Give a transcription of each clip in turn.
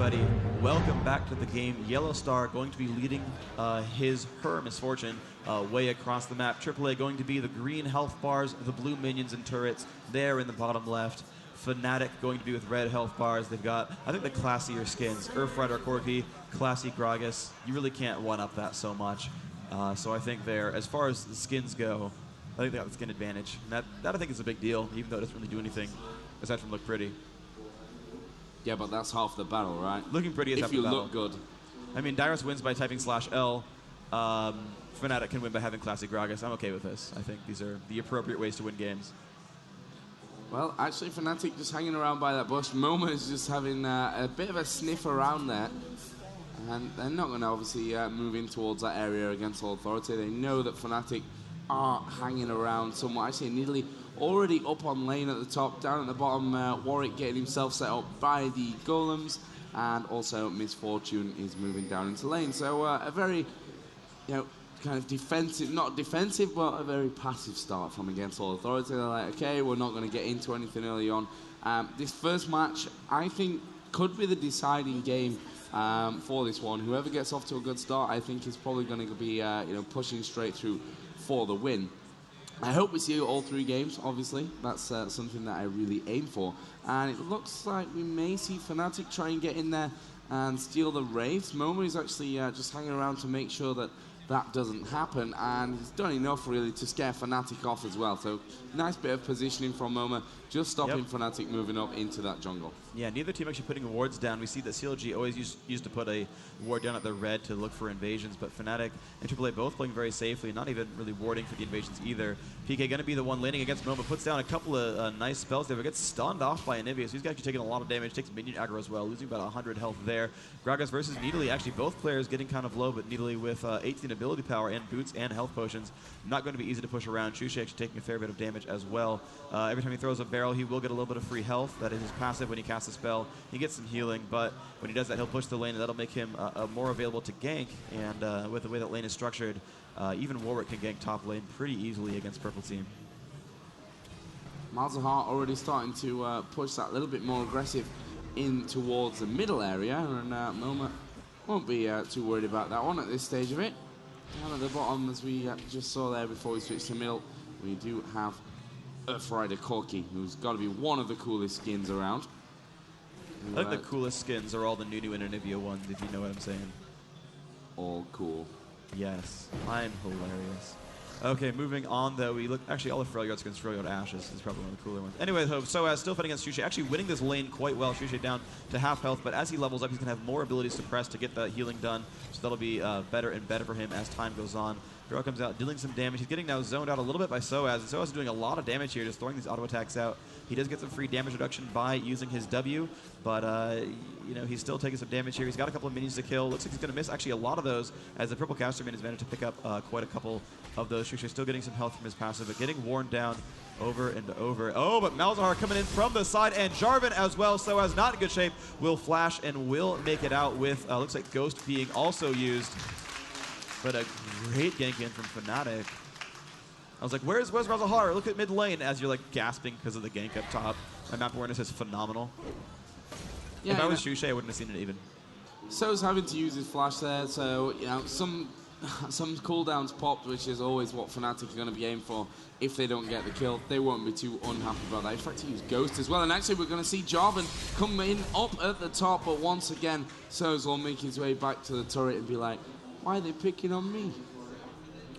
everybody. Welcome back to the game. Yellow Star going to be leading her Misfortune way across the map. aAa going to be the green health bars, the blue minions and turrets there in the bottom left. Fnatic going to be with red health bars. They've got, I think, the classier skins. Earthrider Corki, classy Gragas. You really can't one-up that so much. So I think there, as far as the skins go, I think they got the skin advantage. And that I think is a big deal, even though it doesn't really do anything aside from look pretty. Yeah, but that's half the battle, right? Looking pretty is half the battle. If you look good. I mean, Dyrus wins by typing /L. Fnatic can win by having classic Gragas. I'm okay with this. I think these are the appropriate ways to win games. Well, actually, Fnatic just hanging around by that bush. Moma is just having a bit of a sniff around there. And they're not going to obviously move in towards that area against All Authority. They know that Fnatic are hanging around somewhat. Actually, Nidalee already up on lane at the top. Down at the bottom, Warwick getting himself set up by the golems. And also Misfortune is moving down into lane. So a very, kind of defensive, not defensive, but a very passive start from against All Authority. They're like, okay, we're not going to get into anything early on. This first match, I think, could be the deciding game for this one. Whoever gets off to a good start, I think, is probably going to be pushing straight through for the win. I hope we see all 3 games, obviously. That's something that I really aim for. And it looks like we may see Fnatic try and get in there and steal the Wraiths. Moma is actually just hanging around to make sure that that doesn't happen, and he's done enough really to scare Fnatic off as well. So nice bit of positioning from Moma, just stopping Fnatic moving up into that jungle. Yeah, neither team actually putting wards down. We see that CLG always used to put a ward down at the red to look for invasions, but Fnatic and aAa both playing very safely, not even really warding for the invasions either. PK going to be the one laning against Moma, puts down a couple of nice spells there, but gets stunned off by Anivia, so he's actually taking a lot of damage, takes minion aggro as well, losing about 100 health there. Gragas versus Nidalee, actually both players getting kind of low, but Nidalee with 18 ability power and boots and health potions, not going to be easy to push around. Shusha actually taking a fair bit of damage as well. Every time he throws a barrel, he will get a little bit of free health. That is his passive when he casts a spell. He gets some healing, but when he does that, he'll push the lane, and that'll make him more available to gank. And with the way that lane is structured, even Warwick can gank top lane pretty easily against purple team. Malzahar already starting to push that a little bit more aggressive in towards the middle area, and Moma won't be too worried about that one at this stage of it. Down at the bottom, as we just saw there before we switched to middle, we do have Earthrider Corki, who's got to be one of the coolest skins around. I think the coolest skins are all the Nunu and Anivia ones, if you know what I'm saying. All cool. Yes, I'm hilarious. Okay, moving on though, we look, actually all the Freljord skins, Freljord Ashes is probably one of the cooler ones. Anyway, so still fighting against Shusha, actually winning this lane quite well. Shusha down to half health, but as he levels up, he's going to have more abilities to press to get the healing done, so that'll be better and better for him as time goes on. Girl comes out, dealing some damage. He's getting now zoned out a little bit by Soaz, and Soaz is doing a lot of damage here, just throwing these auto attacks out. He does get some free damage reduction by using his W, but he's still taking some damage here. He's got a couple of minions to kill. Looks like he's going to miss actually a lot of those, as the purple caster man has managed to pick up quite a couple of those. Shusha still getting some health from his passive, but getting worn down over and over. Oh, but Malzahar coming in from the side, and Jarvan as well. Soaz not in good shape, will flash and will make it out with, looks like Ghost being also used. But a great gank in from Fnatic. I was like, where's Malzahar? Look at mid lane, as you're like gasping because of the gank up top. My map awareness is phenomenal. Yeah, if I was Shusha, I wouldn't have seen it even. So's having to use his flash there, so some cooldowns popped, which is always what Fnatic are going to be aiming for. If they don't get the kill, they won't be too unhappy about that. In fact, he used Ghost as well, and actually we're going to see Jarvan come in up at the top, but once again, So's will make his way back to the turret and be like, why are they picking on me?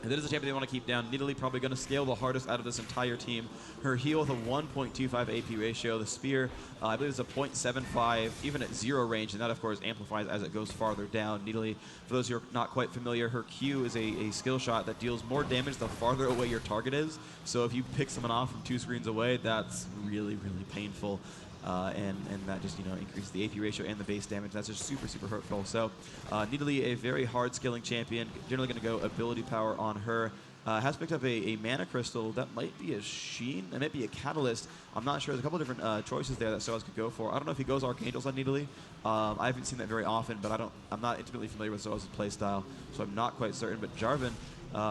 And that is a champion they want to keep down. Nidalee probably going to scale the hardest out of this entire team. Her heal with a 1.25 AP ratio. The spear, I believe, is a 0.75, even at 0 range, and that, of course, amplifies as it goes farther down. Nidalee, for those who are not quite familiar, her Q is a skill shot that deals more damage the farther away your target is. So if you pick someone off from 2 screens away, that's really, really painful. And that just increases the AP ratio and the base damage. That's just super, super hurtful. So Nidalee, a very hard scaling champion, generally going to go ability power on her. Has picked up a mana crystal that might be a Sheen, it might be a catalyst. I'm not sure. There's a couple of different choices there that Soaz could go for. I don't know if he goes Archangels on Nidalee. I haven't seen that very often, but I'm not intimately familiar with Soaz's playstyle, so I'm not quite certain. But Jarvan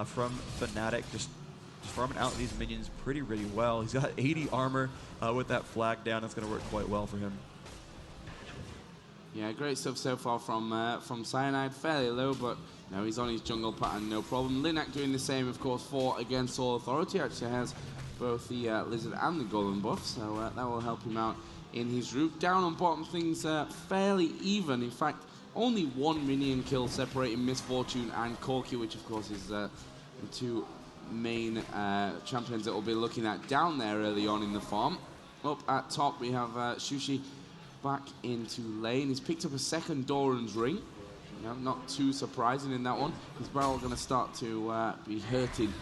from Fnatic just farming out these minions pretty well. He's got 80 armor with that flag down. That's going to work quite well for him. Yeah, great stuff so far from Cyanide. Fairly low, but you know, he's on his jungle pattern, no problem. Linac doing the same, of course, for against All Authority. Actually has both the Lizard and the Golem buff, so that will help him out in his route. Down on bottom, things fairly even. In fact, only one minion kill separating Misfortune and Corki, which of course is the two main champions that we'll be looking at down there early on in the farm. Up at top, we have Sushi back into lane. He's picked up a second Doran's ring. You know, not too surprising in that one. His barrel going to start to be hurting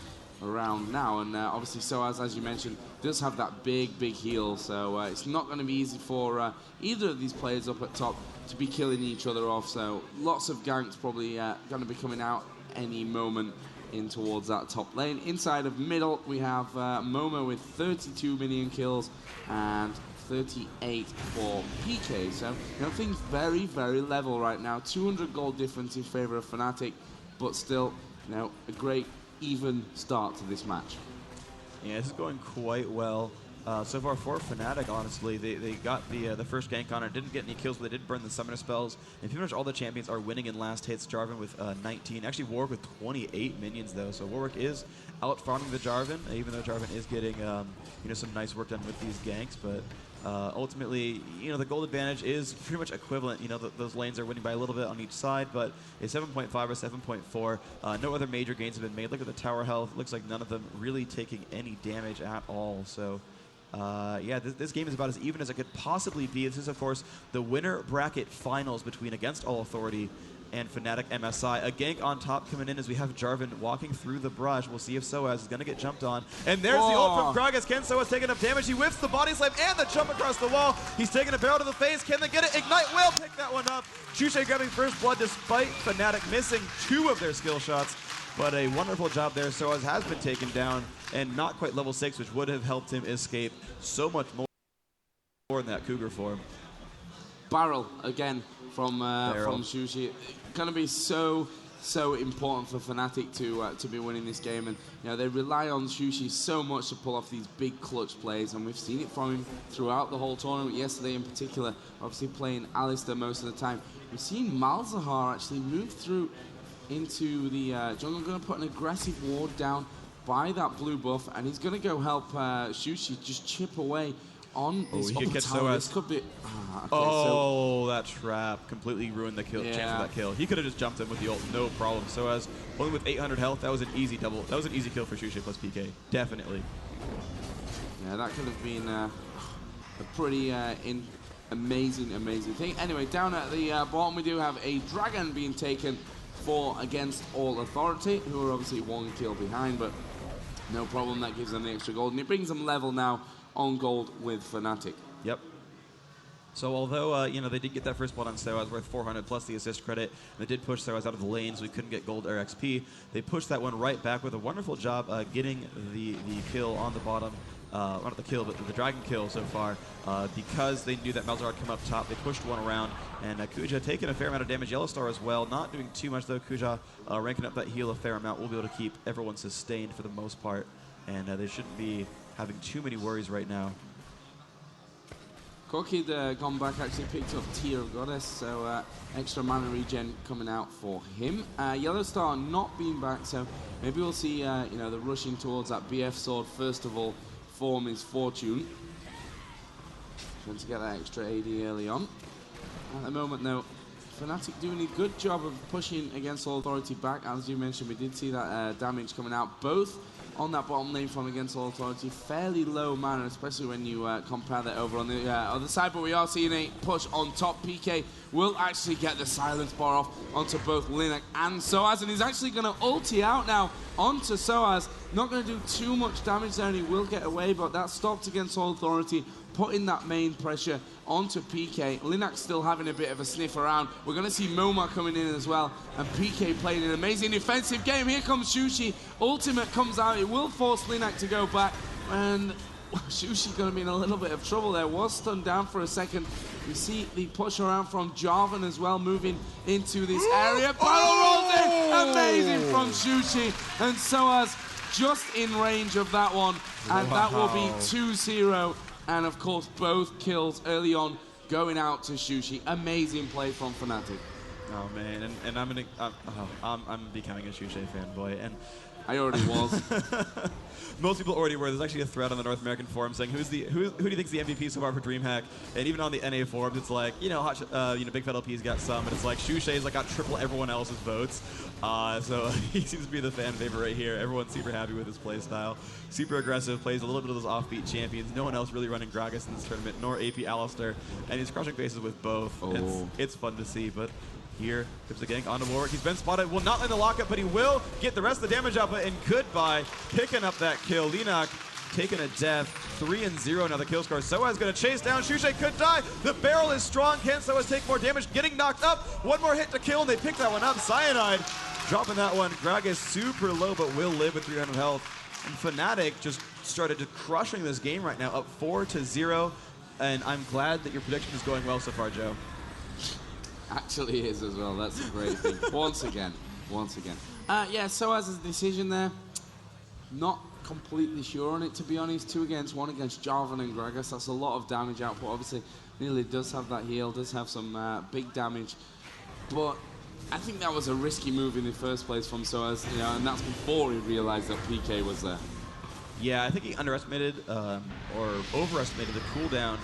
around now, and obviously Soaz, as you mentioned, does have that big heal, so it's not going to be easy for either of these players up at top to be killing each other off, so lots of ganks probably going to be coming out any moment in towards that top lane. Inside of middle, we have Momo with 32 minion kills and 38 for PK, so you know, things very level right now. 200 gold difference in favor of Fnatic, but still, you know, a great even start to this match. Yeah, this is going quite well. So far for Fnatic, honestly, they got the first gank on it, didn't get any kills, but they did burn the summoner spells, and pretty much all the champions are winning in last hits. Jarvan with 19, actually Warwick with 28 minions though, so Warwick is out farming the Jarvan, even though Jarvan is getting you know, some nice work done with these ganks, but ultimately, you know, the gold advantage is pretty much equivalent. You know, those lanes are winning by a little bit on each side, but a 7.5 or 7.4. No other major gains have been made. Look at the tower health. Looks like none of them really taking any damage at all. So, yeah, this game is about as even as it could possibly be. This is, of course, the winner bracket finals between Against All Authority and Fnatic MSI. A gank on top coming in as we have Jarvan walking through the brush. We'll see if Soaz is going to get jumped on. And there's the ult from Gragas. Can Soaz taking up damage? He whiffs the body slam and the jump across the wall. He's taking a barrel to the face. Can they get it? Ignite will pick that one up. Chushe grabbing first blood despite Fnatic missing 2 of their skill shots. But a wonderful job there. Soaz has been taken down and not quite level 6, which would have helped him escape so much more in that Cougar form. Barrel again from Sushi. Going to be so important for Fnatic to be winning this game, and you know, they rely on Sushi so much to pull off these big clutch plays, and we've seen it from him throughout the whole tournament. Yesterday in particular, obviously playing Alistar most of the time. We've seen Malzahar actually move through into the jungle, going to put an aggressive ward down by that blue buff, and he's going to go help Sushi just chip away on this he could get tower. This could be... okay, that trap completely ruined the kill, chance of that kill. He could have just jumped in with the ult, no problem. Soaz, only with 800 health, that was an easy double. That was an easy kill for Sushi plus PK, definitely. Yeah, that could have been a pretty amazing thing. Anyway, down at the bottom, we do have a dragon being taken for Against All Authority, who are obviously 1 kill behind, but no problem. That gives them the extra gold, and it brings them level now on gold with Fnatic. Yep. So although, you know, they did get that first blood on Soaz worth 400 plus the assist credit, and they did push Soaz out of the lane, so we couldn't get gold or XP. They pushed that one right back with a wonderful job getting the kill on the bottom. Not the kill, but the dragon kill so far. Because they knew that Malzahar would come up top, they pushed one around, and Kuja taking a fair amount of damage. Yellowstar as well, not doing too much though. Kuja ranking up that heal a fair amount. We'll be able to keep everyone sustained for the most part, and they shouldn't be having too many worries right now. Corki gone back, actually picked up Tear of Goddess, so extra mana regen coming out for him. Yellowstar not being back, so maybe we'll see you know, the rushing towards that BF sword first of all for Misfortune. Trying to get that extra AD early on. At the moment though, Fnatic doing a good job of pushing Against All Authority back. As you mentioned, we did see that damage coming out both on that bottom lane from Against All Authority. Fairly low mana, especially when you compare that over on the other side, but we are seeing a push on top. PK will actually get the silence bar off onto both Linac and Soaz, and he's actually going to ulti out now onto Soaz. Not going to do too much damage there, and he will get away, but that stopped Against All Authority, putting that main pressure onto PK. Linac still having a bit of a sniff around. We're going to see Moma coming in as well, and PK playing an amazing defensive game. Here comes Sushi. Ultimate comes out. It will force Linac to go back, and Sushi going to be in a little bit of trouble there. Was stunned down for a second. We see the push around from Jarvan as well, moving into this area. Barrel rolls in. Amazing from Sushi, and Soaz just in range of that one, and that will be 2-0. And of course, both kills early on going out to Sushi. Amazing play from Fnatic. Oh man, and I'm becoming a Shushay fanboy, and I already was. most people already were. There's actually a thread on the North American forum saying who do you think's the MVP so far for Dreamhack? And even on the NA forums, it's like Big Fat LP's got some, and it's like Shushay's like got triple everyone else's votes. So he seems to be the fan favorite right here. Everyone's super happy with his play style. Super aggressive, plays a little bit of those offbeat champions. No one else really running Gragas in this tournament, nor AP Alistar, and he's crushing faces with both. Oh. It's fun to see, but. Here comes the gank onto Warwick. He's been spotted. Will not land the lockup, but he will get the rest of the damage output. And goodbye, picking up that kill. Linak taking a death. 3-0 now the kill score. Soaz going to chase down. Shushay could die. The barrel is strong. Can Soaz take more damage? Getting knocked up. One more hit to kill, and they pick that one up. Cyanide dropping that one. Gragas super low, but will live with 300 health. And Fnatic just started crushing this game right now, up 4-0. And I'm glad that your prediction is going well so far, Joe. Actually is as well. That's a great thing. Once again. Yeah, Soaz's decision there, not completely sure on it, to be honest. 2 against 1 against Jarvan and Gragas. That's a lot of damage output. Obviously, Nearly does have that heal, does have some big damage. But I think that was a risky move in the first place from Soaz, and that's before he realized that PK was there. Yeah, I think he underestimated or overestimated the cooldown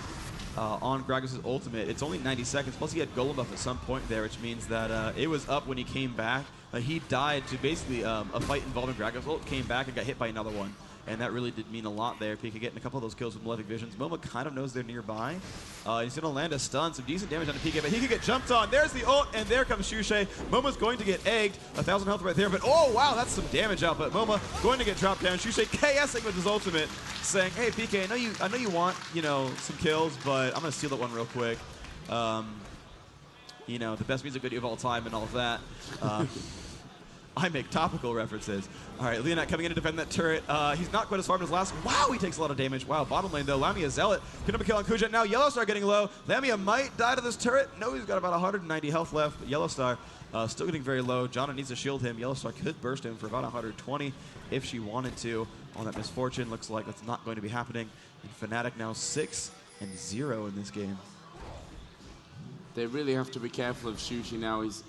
on Gragas' ultimate. It's only 90 seconds, plus he had Golem buff at some point there, which means that it was up when he came back. He died to basically a fight involving Gragas' ult, came back and got hit by another one. And that really did mean a lot there. PK getting a couple of those kills with Malefic Visions. Momo kind of knows they're nearby. He's going to land a stun, some decent damage on the PK, but he could get jumped on. There's the ult, and there comes Shushay. Momo's going to get egged. 1,000 health right there, but oh, wow, that's some damage out. But Momo going to get dropped down. Shushay KSing with his ultimate, saying, hey, PK, I know you want, some kills, but I'm going to steal that one real quick. The best music video of all time and all of that. I make topical references. All right, Leonat coming in to defend that turret. He's not quite as farmed as last. Wow, he takes a lot of damage. Wow, bottom lane though. Lamia Zealot picking up a kill on Kuja. Now Yellowstar getting low. Lamia might die to this turret. No, he's got about 190 health left. But Yellowstar still getting very low. Jana needs to shield him. Yellowstar could burst him for about 120 if she wanted to. On that misfortune, looks like that's not going to be happening. And Fnatic now 6-0 in this game. They really have to be careful of Shushi now. He's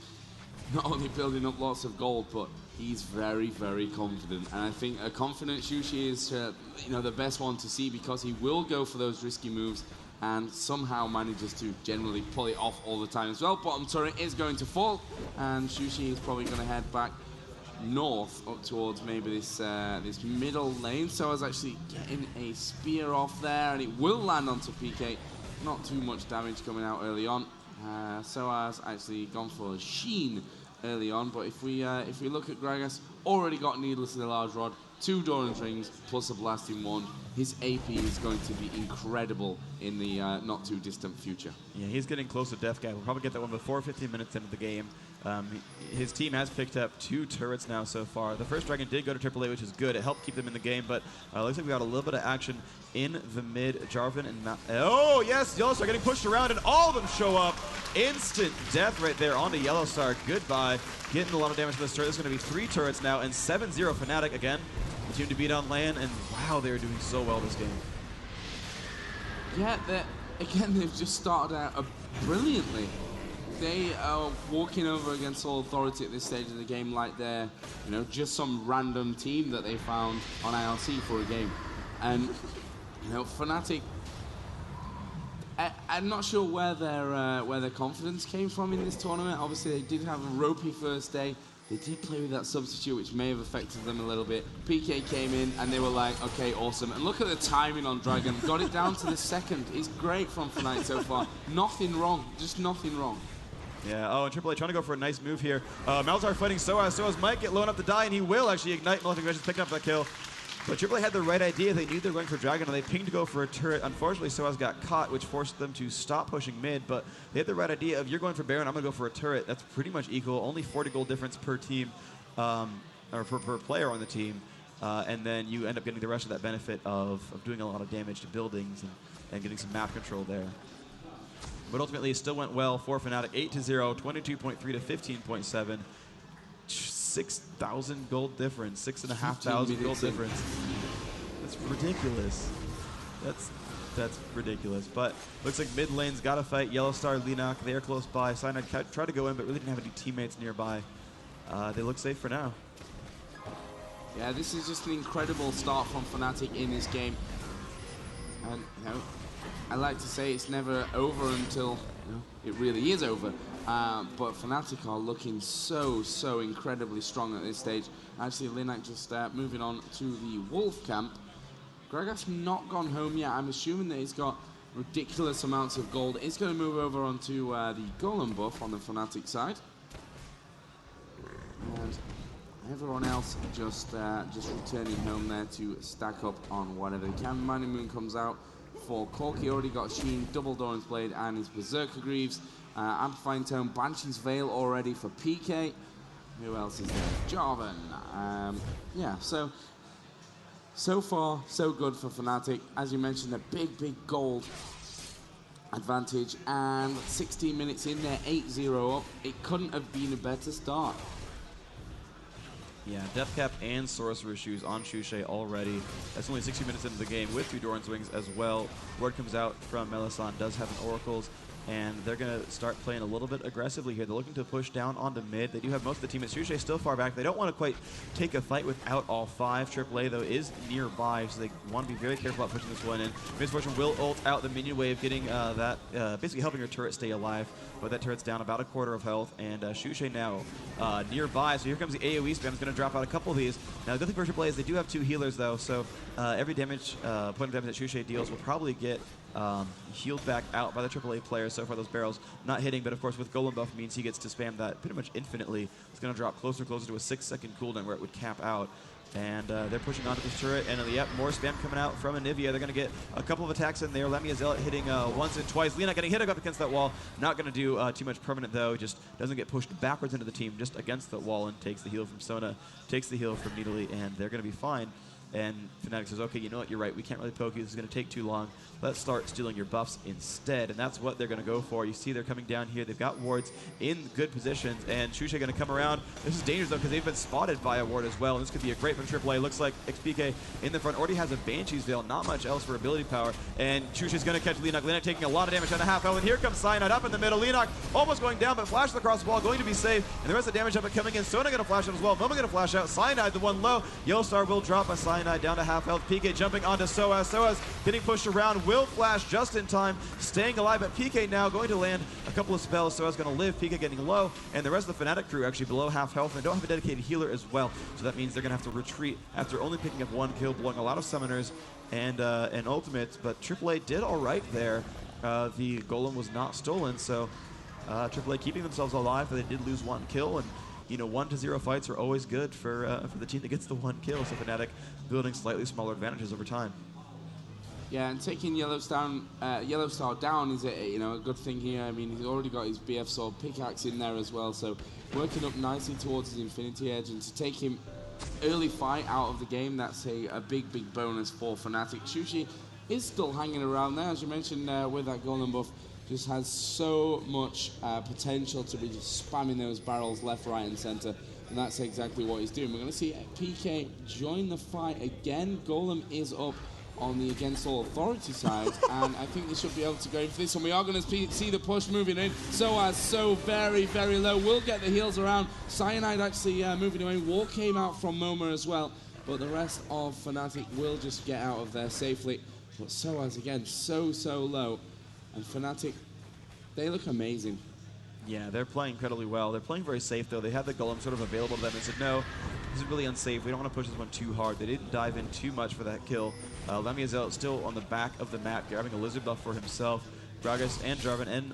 not only building up lots of gold, but he's very, very confident. And I think a confident Shushi is, the best one to see, because he will go for those risky moves and somehow manages to generally pull it off all the time as well. Bottom turret is going to fall, and Shushi is probably going to head back north up towards maybe this this middle lane. So I was actually getting a spear off there, and it will land onto PK. Not too much damage coming out early on. Soaz actually gone for a Sheen early on, but if we look at Gragas, already got Needlessly Large Rod, 2 Doran's Rings, plus a Blasting Wand. His AP is going to be incredible in the not too distant future. Yeah, he's getting close to Death Guy. We'll probably get that one before 15 minutes into the game. His team has picked up 2 turrets now so far. The first Dragon did go to AAA, which is good. It helped keep them in the game, but looks like we got a little bit of action in the mid. Jarvan and oh, yes, Yellowstar getting pushed around, and all of them show up. Instant death right there onto Yellowstar. Goodbye. Getting a lot of damage to this turret. There's going to be 3 turrets now, and 7-0 Fnatic again. The team to beat on LAN, and wow, they're doing so well this game. Yeah, they've just started out brilliantly. They are walking over against All Authority at this stage of the game like they're, just some random team that they found on IRC for a game. And, Fnatic, I'm not sure where their confidence came from in this tournament. Obviously, they did have a ropey first day. They did play with that substitute, which may have affected them a little bit. PK came in, and they were like, okay, awesome. And look at the timing on Dragon. Got it down to the second. It's great from Fnatic so far. Nothing wrong. Just nothing wrong. Yeah, and AAA trying to go for a nice move here. Malzahar fighting Soaz. Soaz might get low enough to die, and he will actually ignite. Malefic Visions picking up that kill. But AAA had the right idea. They knew they were going for Dragon, and they pinged to go for a turret. Unfortunately, Soaz got caught, which forced them to stop pushing mid. But they had the right idea of, you're going for Baron, I'm going to go for a turret. That's pretty much equal. Only 40 gold difference per team, or per player on the team. And then you end up getting the rest of that benefit of doing a lot of damage to buildings and getting some map control there. But ultimately, it still went well for Fnatic. 8-0, 22.3 to 15.7. 6,000 gold difference, 6,500 gold difference. That's ridiculous. That's ridiculous. But looks like mid lane's got to fight. Yellow Star, Linak, they are close by. Cyanide tried to go in, but really didn't have any teammates nearby. They look safe for now. Yeah, this is just an incredible start from Fnatic in this game. And, you know, I like to say it's never over until, you know, it really is over. But Fnatic are looking so incredibly strong at this stage. Actually, Linak just moving on to the Wolf camp. Gragas not gone home yet. I'm assuming that he's got ridiculous amounts of gold. He's going to move over onto the Golem buff on the Fnatic side. And everyone else just returning home there to stack up on whatever they can. Mining Moon comes out for Corki. Already got Sheen, double Doran's Blade, and his Berserker Greaves. Amplifying Tome, Banshee's Veil already for PK. Who else is there? Jarvan. Yeah, so far, so good for Fnatic. As you mentioned, a big gold advantage. And 16 minutes in there, 8-0 up. It couldn't have been a better start. Yeah, Death Cap and Sorcerer Shoes on Xuche already. That's only 60 minutes into the game with 2 Doran's Wings as well. Word comes out from Melisande, does have an Oracles, and they're going to start playing a little bit aggressively here. They're looking to push down onto mid. They do have most of the team. Xuche still far back. They don't want to quite take a fight without all 5. AAA, though, is nearby, so they want to be very careful about pushing this one in. Misfortune will ult out the minion wave, getting that, basically helping her turret stay alive. But that turret's down about a quarter of health, and Xuche now nearby. So here comes the AoE spam. It's going to drop out a couple of these. Now, the good thing for AAA is they do have 2 healers, though, so every damage, point of damage that Xuche deals will probably get healed back out by the AAA players. So far, those barrels not hitting, but of course, with Golem buff means he gets to spam that pretty much infinitely. It's going to drop closer to a 6-second cooldown where it would cap out. And they're pushing onto this turret, and yep, more spam coming out from Anivia. They're going to get a couple of attacks in there. Lamia Zealot hitting once and twice. Lena getting hit up against that wall. Not going to do too much permanent, though. Just doesn't get pushed backwards into the team, just against the wall, and takes the heal from Sona, takes the heal from Needly, and they're going to be fine. And Fnatic says, okay, you know what, you're right. We can't really poke you. This is going to take too long. Let's start stealing your buffs instead. And that's what they're going to go for. You see they're coming down here. They've got wards in good positions. And Xuche going to come around. This is dangerous, though, because they've been spotted by a ward as well. And this could be a great for AAA. Looks like XPK in the front already has a Banshee's Veil. Not much else for ability power. And Xuche's going to catch Linak. Linak taking a lot of damage on a half health. And here comes Cyanide up in the middle. Linak almost going down, but flashes across the wall. Going to be safe. And the rest of the damage up and coming in. Sona going to flash out as well. Moma going to flash out. Cyanide, the one low. Yellowstar will drop a Cyanide down to half health. PK jumping onto Soaz. Soaz getting pushed around. Will flash just in time. Staying alive, but PK now going to land a couple of spells. Soaz going to live. PK getting low. And the rest of the Fnatic crew actually below half health and don't have a dedicated healer as well. So that means they're going to have to retreat after only picking up 1 kill, blowing a lot of summoners and ultimates. But AAA did all right there. The Golem was not stolen, so AAA keeping themselves alive, but they did lose 1 kill. And you know, 1-0 fights are always good for the team that gets the 1 kill. So Fnatic building slightly smaller advantages over time. Yeah, and taking Yellowstar down is a good thing here. I mean, he's already got his BF Sword pickaxe in there as well, so working up nicely towards his Infinity Edge, and to take him early fight out of the game, that's a big bonus for Fnatic. Xuche is still hanging around there, as you mentioned, with that Golem buff. Just has so much potential to be just spamming those barrels left, right, and center. And that's exactly what he's doing. We're going to see PK join the fight again. Golem is up on the Against All Authority side. And I think they should be able to go in for this one. We are going to see the push moving in. So very low. We'll get the heals around. Cyanide actually moving away. War came out from Moma as well. But the rest of Fnatic will just get out of there safely. But Soaz, again, so low. And Fnatic, they look amazing. Yeah, they're playing incredibly well. They're playing very safe, though. They had the Golem sort of available to them and said, no, this is really unsafe. We don't want to push this one too hard. They didn't dive in too much for that kill. Lamia Zealot still on the back of the map, grabbing a Lizard buff for himself. Gragas and Jarvan and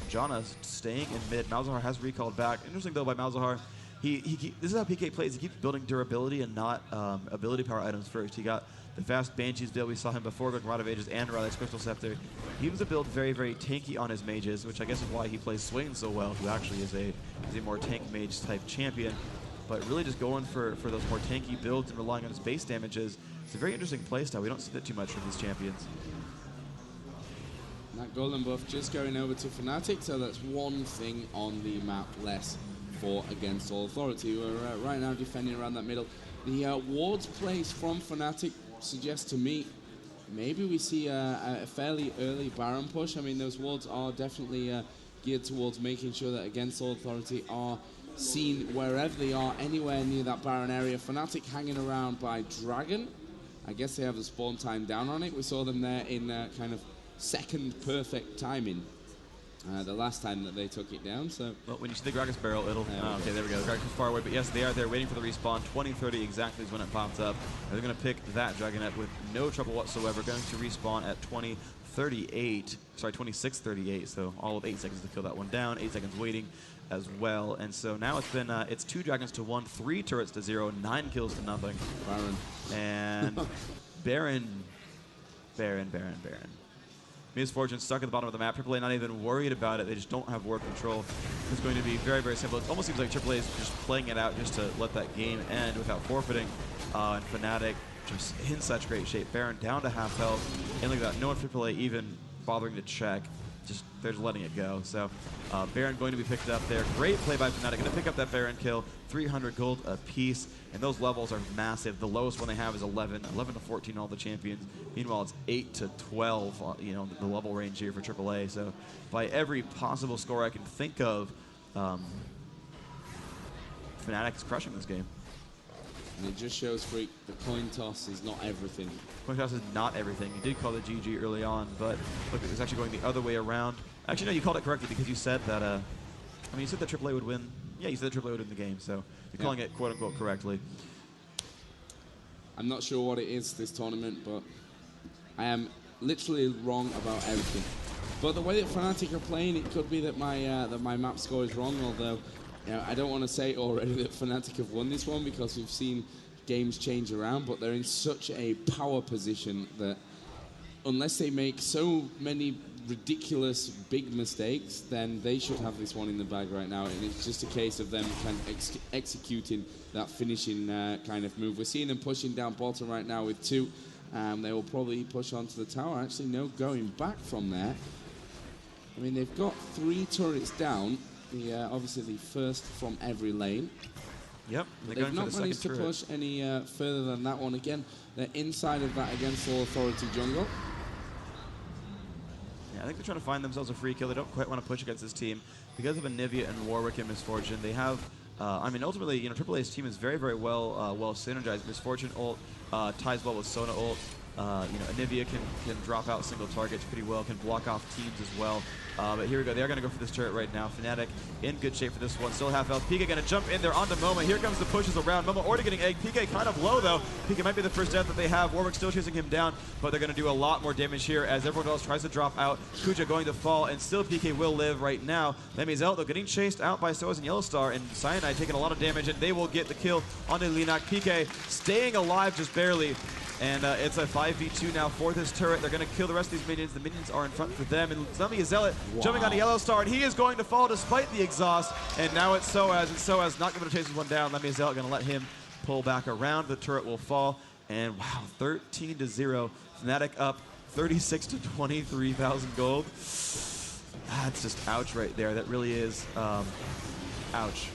Janna staying in mid. Malzahar has recalled back. Interesting, though, by Malzahar. This is how PK plays. He keeps building durability and not ability power items first. He got the fast Banshee's build. We saw him before with Rod of Ages and Riley's Crystal Scepter. He was a build very tanky on his mages, which I guess is why he plays Swain so well, who actually is a more tank mage type champion. But really just going for those more tanky builds and relying on his base damages. It's a very interesting playstyle. We don't see that too much from these champions. That Golem buff just going over to Fnatic, so that's one thing on the map less for Against All Authority. We're right now defending around that middle. The wards placed from Fnatic suggests to me maybe we see a fairly early Baron push. I mean, those wards are definitely geared towards making sure that Against All Authority are seen wherever they are, anywhere near that Baron area. Fnatic hanging around by Dragon. I guess they have the spawn time down on it. We saw them there in kind of second perfect timing the last time that they took it down. So, well, when you see the Gragas barrel, it'll... okay, there we go. The Gragas is far away, but yes, they are there waiting for the respawn. 20:30 exactly is when it pops up. And they're going to pick that Dragonette with no trouble whatsoever. Going to respawn at 20:38. Sorry, 26:38. So all of 8 seconds to kill that one down. 8 seconds waiting as well. And so now it's been... it's 2 Dragons to 1, 3 turrets to 0, 9 kills to nothing. Baron. And Baron. Misfortune stuck at the bottom of the map. aAA not even worried about it. They just don't have ward control. It's going to be very, very simple. It almost seems like aAA is just playing it out just to let that game end without forfeiting. And Fnatic just in such great shape. Baron down to half health. And look at that. No one aAA even bothering to check. Just they're just letting it go. So Baron going to be picked up there. Great play by Fnatic. Going to pick up that Baron kill. 300 gold a piece. And those levels are massive. The lowest one they have is 11 to 14, all the champions. Meanwhile, it's 8 to 12, you know, the level range here for AAA. So by every possible score I can think of, Fnatic is crushing this game. And it just shows, Freak, the coin toss is not everything. Coin toss is not everything. You did call it GG early on, but look, it was actually going the other way around. Actually, no, you called it correctly because you said that, I mean, you said that AAA would win. Yeah, you said that AAA would win the game, so you're calling it quote-unquote correctly. I'm not sure what it is this tournament, but I am literally wrong about everything. But the way that Fnatic are playing, it could be that my map score is wrong, although you know, I don't want to say already that Fnatic have won this one because we've seen games change around, but they're in such a power position that unless they make so many ridiculous big mistakes, then they should have this one in the bag right now, and it's just a case of them kind of executing that finishing kind of move. We're seeing them pushing down bottom right now with 2. They will probably push onto the tower. Actually, no going back from there. I mean, they've got 3 turrets down. Obviously, the first from every lane. Yep. They've not managed to push any further than that one. Again, they're inside of that Against All Authority jungle. I think they're trying to find themselves a free kill. They don't quite want to push against this team because of Anivia and Warwick and Misfortune. They have, I mean, ultimately, you know, AAA's team is very, very well synergized. Misfortune ult ties well with Sona ult. You know, Anivia can drop out single targets pretty well, can block off teams as well. But here we go. They are going to go for this turret right now. Fnatic in good shape for this one. Still half health. PK going to jump in there onto Momo. Here comes the pushes around. Momo already getting egged. PK kind of low, though. PK might be the first death that they have. Warwick still chasing him down, but they're going to do a lot more damage here as everyone else tries to drop out. Kuja going to fall, and still PK will live right now. Lemizel, though, getting chased out by Soaz and Yellowstar, and Cyanide taking a lot of damage, and they will get the kill onto Linak. PK staying alive just barely. And it's a 5v2 now for this turret. They're going to kill the rest of these minions. The minions are in front for them. And Zemi Zealot jumping on a Yellowstar, and he is going to fall despite the exhaust. And now it's Soaz, and Soaz not going to chase this one down. Lemmy Zealot going to let him pull back around. The turret will fall. And wow, 13 to 0. Fnatic up 36 to 23,000 gold. That's just ouch right there. That really is ouch.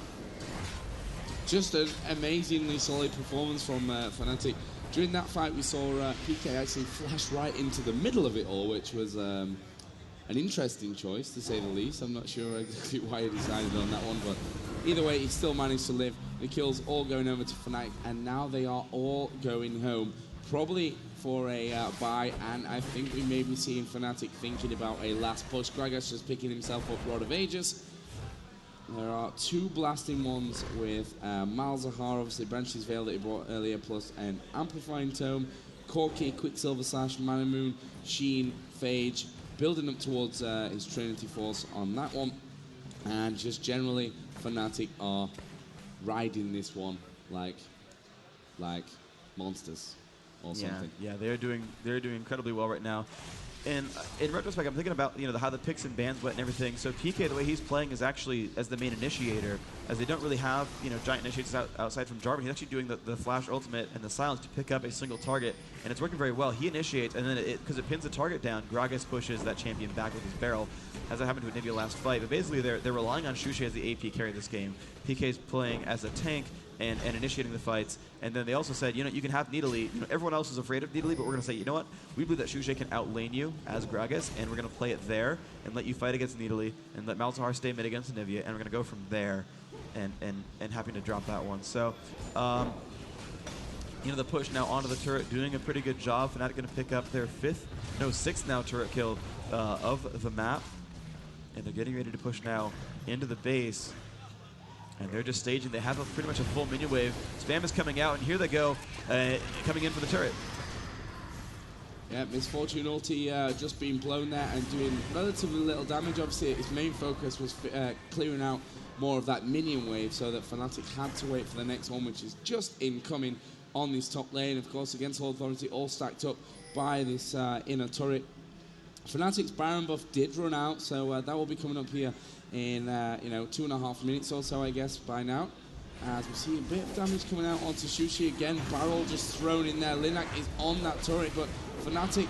Just an amazingly solid performance from Fnatic. During that fight, we saw PK actually flash right into the middle of it all, which was an interesting choice, to say the least. I'm not sure exactly why he decided on that one, but either way, he still managed to live. The kills all going over to Fnatic, and now they are all going home, probably for a bye, and I think we may be seeing Fnatic thinking about a last push. Gragas just picking himself up Rod of Aegis. There are 2 blasting ones with Malzahar, obviously Branch's Veil that he brought earlier, plus an Amplifying Tome, Corki, Quicksilver Sash, Mana Moon, Sheen, Phage, building up towards his Trinity Force on that one. And just generally, Fnatic are riding this one like monsters or something. Yeah, they're doing incredibly well right now. And in retrospect, I'm thinking about, you know, how the picks and bans went and everything. So PK, the way he's playing is actually as the main initiator, as they don't really have, you know, giant initiators outside from Jarvan. He's actually doing the flash ultimate and the silence to pick up a single target, and it's working very well. He initiates, and then because it pins the target down, Gragas pushes that champion back with his barrel, as it happened to Anivia last fight. But basically, they're relying on Shushe as the AP carry this game. PK's playing as a tank, and initiating the fights. And then they also said, you can have Nidalee. Everyone else is afraid of Nidalee, but we're going to say, you know what? We believe that Shushay can outlane you as Gragas, and we're going to play it there and let you fight against Nidalee and let Malzahar stay mid against Anivia, and we're going to go from there and having to drop that one. So, the push now onto the turret, doing a pretty good job. Fnatic going to pick up their sixth now turret kill of the map. And they're getting ready to push now into the base. And they're just staging. They have pretty much a full minion wave. Spam is coming out, and here they go, coming in for the turret. Yeah, Misfortune ulti just being blown there and doing relatively little damage. Obviously, its main focus was clearing out more of that minion wave, so that Fnatic had to wait for the next one, which is just incoming on this top lane. Of course, against All Authority, all stacked up by this inner turret. Fnatic's Baron buff did run out, so that will be coming up here in 2.5 minutes or so, I guess, by now. As we see a bit of damage coming out onto Shushay again. Barrel just thrown in there. Linak is on that turret, but Fnatic,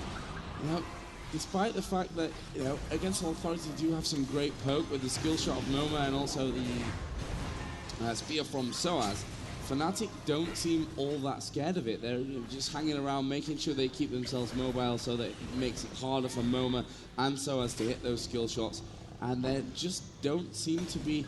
despite the fact that, against All Authority do have some great poke with the skill shot of Moma and also the spear from Soaz, Fnatic don't seem all that scared of it. They're just hanging around, making sure they keep themselves mobile so that it makes it harder for Moma and Soaz to hit those skill shots. And they just don't seem to be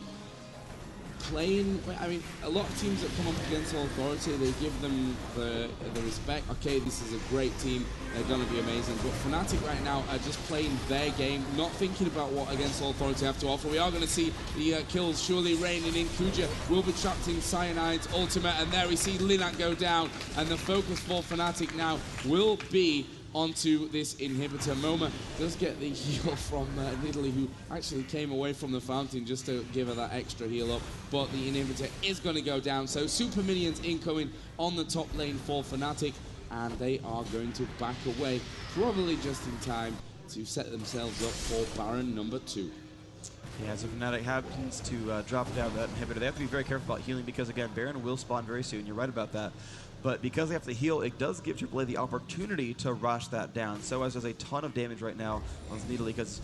playing. I mean, a lot of teams that come up against All Authority, they give them the respect. Okay, this is a great team. They're going to be amazing. But Fnatic right now are just playing their game, not thinking about what against All Authority have to offer. We are going to see the kills surely raining in. Kuja will be trapped in Cyanide's ultimate, and there we see Linak go down. And the focus for Fnatic now will be onto this inhibitor. Moma does get the heal from Nidalee, who actually came away from the fountain just to give her that extra heal up, but the inhibitor is going to go down. So super minions incoming on the top lane for Fnatic, and they are going to back away, probably just in time to set themselves up for Baron number 2. Yeah, so Fnatic happens to drop down that inhibitor. They have to be very careful about healing because, again, Baron will spawn very soon. You're right about that. But because they have to heal, it does give AAA the opportunity to rush that down. Soaz does a ton of damage right now on Nidalee because,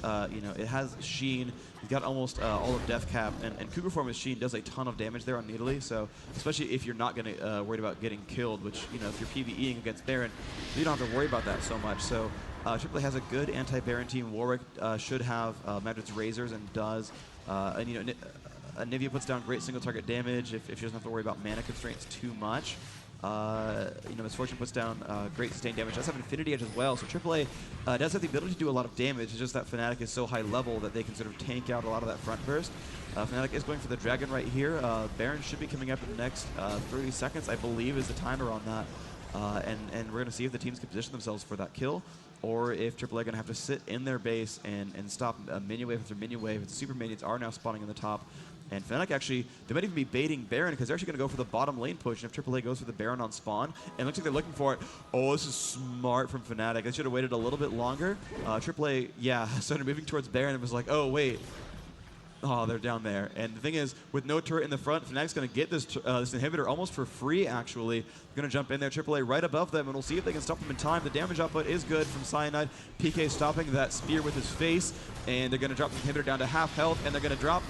it has Sheen. He's got almost all of Death Cap. And Cougar Form with Sheen does a ton of damage there on Nidalee. So, especially if you're not going to worried about getting killed, which, if you're PvEing against Baron, you don't have to worry about that so much. So, AAA has a good anti-Baron team. Warwick should have Madrid's Razors and does. Anivia puts down great single target damage if she doesn't have to worry about mana constraints too much. Misfortune puts down great sustained damage. Does have Infinity Edge as well, so AAA does have the ability to do a lot of damage. It's just that Fnatic is so high level that they can sort of tank out a lot of that front burst. Fnatic is going for the Dragon right here. Baron should be coming up in the next 30 seconds, I believe, is the timer on that. And we're going to see if the teams can position themselves for that kill, or if AAA are going to have to sit in their base and stop a minion wave after minion wave. The super minions are now spawning in the top. And Fnatic actually, they might even be baiting Baron because they're actually going to go for the bottom lane push. And if AAA goes for the Baron on spawn, and it looks like they're looking for it. Oh, this is smart from Fnatic. They should have waited a little bit longer. AAA, started moving towards Baron and was like, oh, wait. Oh, they're down there. And the thing is, with no turret in the front, Fnatic's going to get this inhibitor almost for free, actually. They're going to jump in there, AAA right above them, and we'll see if they can stop them in time. The damage output is good from Cyanide. PK stopping that spear with his face, and they're going to drop the inhibitor down to half health, and they're going to drop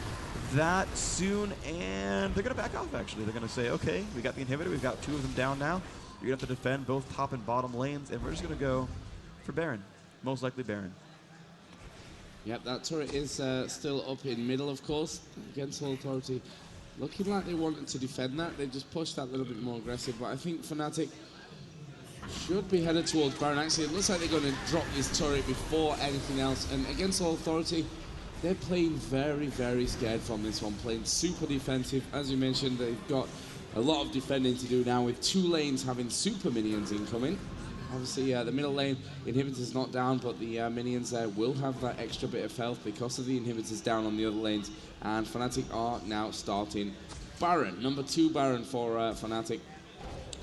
that soon, and they're going to back off, actually. They're going to say, okay, we got the inhibitor. We've got 2 of them down now. You're going to have to defend both top and bottom lanes, and we're just going to go for Baron. Most likely Baron. Yep, that turret is still up in middle, of course, against All Authority. Looking like they wanted to defend that. They just pushed that a little bit more aggressive, but I think Fnatic should be headed towards Baron. Actually, it looks like they're going to drop this turret before anything else, and against All Authority, they're playing very, very scared from this one, playing super defensive. As you mentioned, they've got a lot of defending to do now with 2 lanes having super minions incoming. Obviously, the middle lane, inhibitor's not down, but the minions there will have that extra bit of health because of the inhibitors down on the other lanes. And Fnatic are now starting Baron, number 2 Baron for Fnatic.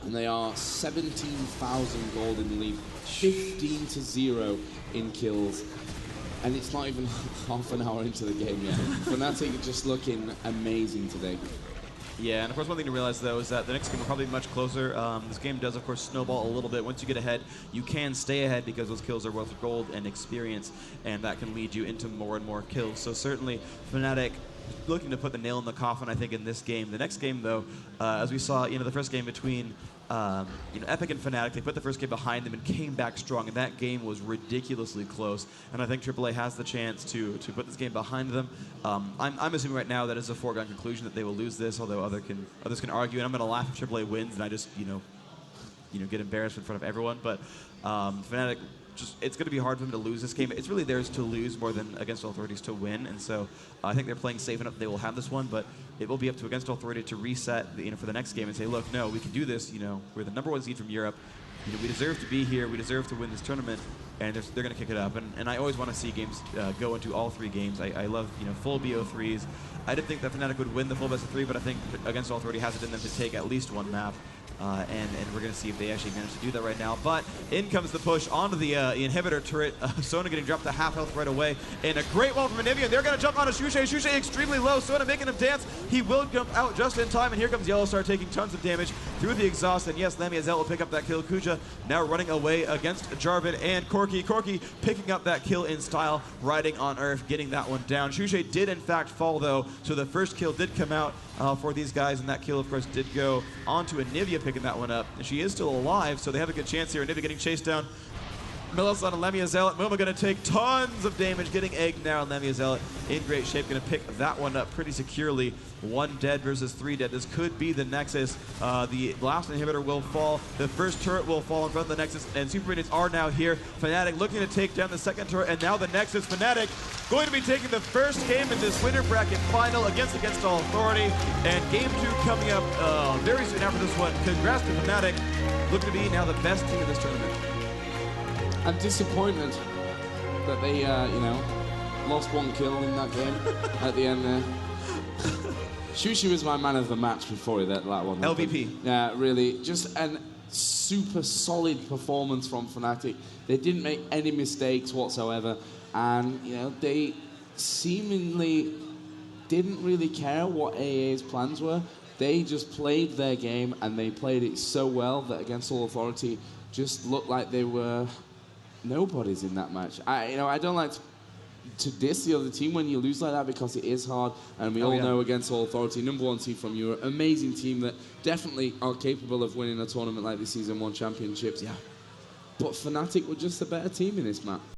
And they are 17,000 gold in the lead, 15-0 in kills. And it's not even half an hour into the game yet. Fnatic are just looking amazing today. Yeah, and of course one thing to realize though is that the next game will probably be much closer. This game does of course snowball a little bit. Once you get ahead, you can stay ahead because those kills are worth gold and experience, and that can lead you into more and more kills. So certainly Fnatic looking to put the nail in the coffin, I think, in this game. The next game, though, as we saw, the first game between Epic and Fnatic, they put the first game behind them and came back strong, and that game was ridiculously close. And I think aAA has the chance to put this game behind them. I'm assuming right now that it's a foregone conclusion that they will lose this, although others can argue, and I'm going to laugh if AAA wins, and I just get embarrassed in front of everyone. But Fnatic, it's going to be hard for them to lose this game. It's really theirs to lose more than Against All Authorities to win, and so I think they're playing safe enough. They will have this one, but it will be up to Against All Authority to reset, for the next game and say, look, no, we can do this. We're the #1 seed from Europe. We deserve to be here. We deserve to win this tournament, and they're going to kick it up. And I always want to see games go into all 3 games. I love full BO3s. I didn't think that Fnatic would win the full best of 3, but I think Against All Authority has it in them to take at least 1 map. And we're going to see if they actually manage to do that right now. But in comes the push onto the inhibitor turret. Sona getting dropped to half health right away. And a great wall from Anivia. They're going to jump onto Shushay. Shushay extremely low. Sona making him dance. He will jump out just in time. And here comes Yellowstar taking tons of damage through the exhaust. And yes, Lamiazel will pick up that kill. Kuja now running away against Jarvan and Corki. Corki picking up that kill in style, riding on Earth, getting that one down. Shushay did in fact fall though. So the first kill did come out for these guys. And that kill, of course, did go onto Anivia picking that one up. And she is still alive, so they have a good chance here. Anivia getting chased down. Melisson and Lamia Zealot. Momo going to take tons of damage, getting egged now, and Lamia Zealot in great shape, going to pick that one up pretty securely. 1 dead versus 3 dead. This could be the Nexus. The last inhibitor will fall. The first turret will fall in front of the Nexus, and Super Minions are now here. Fnatic looking to take down the second turret, and now the Nexus. Fnatic going to be taking the first game in this winner bracket final against All Authority, and game 2 coming up very soon after this one. Congrats to Fnatic. Looking to be now the best team in this tournament. I'm disappointed that they, lost 1 kill in that game at the end there. Shushi was my man of the match before that one. LVP. Yeah, really. Just a super solid performance from Fnatic. They didn't make any mistakes whatsoever. And, they seemingly didn't really care what aAa's plans were. They just played their game, and they played it so well that Against All Authority just looked like they were nobodies in that match. I don't like to diss the other team when you lose like that because it is hard, and we all know Against All Authority, #1 team from Europe, amazing team that definitely are capable of winning a tournament like this season 1 championships. Yeah. But Fnatic were just a better team in this match.